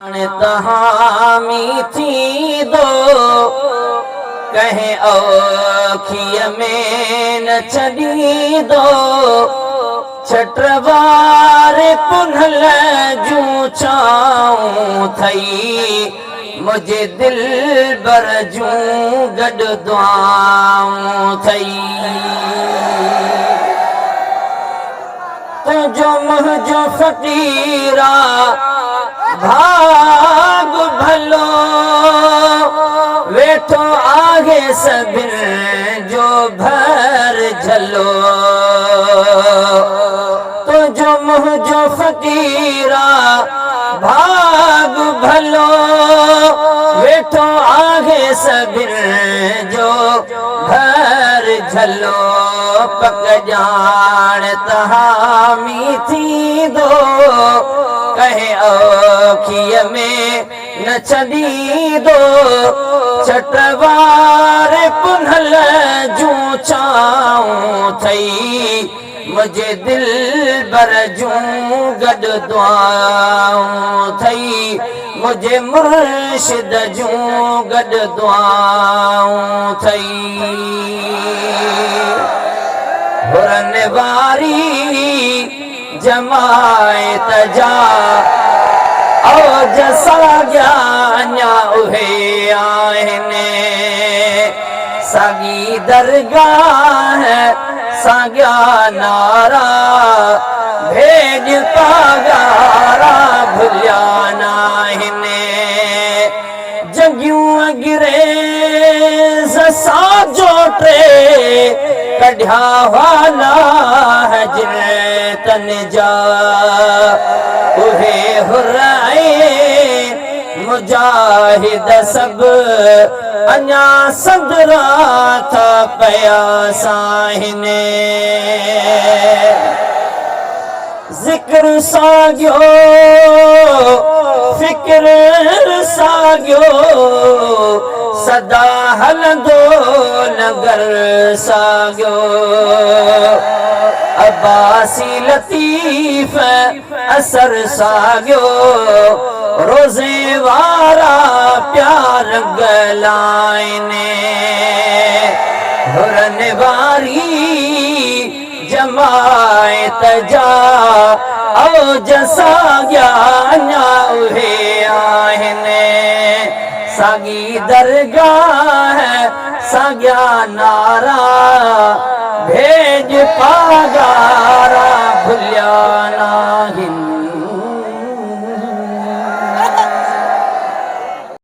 तहामी थी दो कहे औखिय में न छड़ी दो छटवार पुनल जूं छाऊं थई मुझे दिल बर जूं गड दुआऊं थई तुझो मुझो फकीरा भाग भलो वेठो आगे सबिन जो भर झलो तुझो मुझो फकीरा भाग भलो वेठो आगे सबिन जो भर झलो पक जान तहामी थी दो कहे औखिय में न छड़ी दो छटवार पुनल जूं छाऊं थई मुझे दिल बर जूं गड दुआऊं थई मुझे मुर्शिद जूं गड दुआऊं थई हुरन वारी जमायत जा ओ जसा ज्ञान्या उहे आहिनि सागी दरगाह साग्या नारा भेज पागारा भुलिया नाहिनि जगियूं अंग्रेज़ साजो टे कढ़िया वाला है जिन तन जा उहे हुराए मुजाहिद सब अञा संदरा था पया साहिने जिक्र सागियो फिक्र सागियो सदा हलंदो नगर सागियो अब्बासी लतीफ असर सागियो रोज़े वारा प्यार गलाइने हुरन वारी जमायत जा ओ जसा ज्ञान्या उहे आहिनि सागी दरगाह साग्या नारा भेज पागारा भुलिया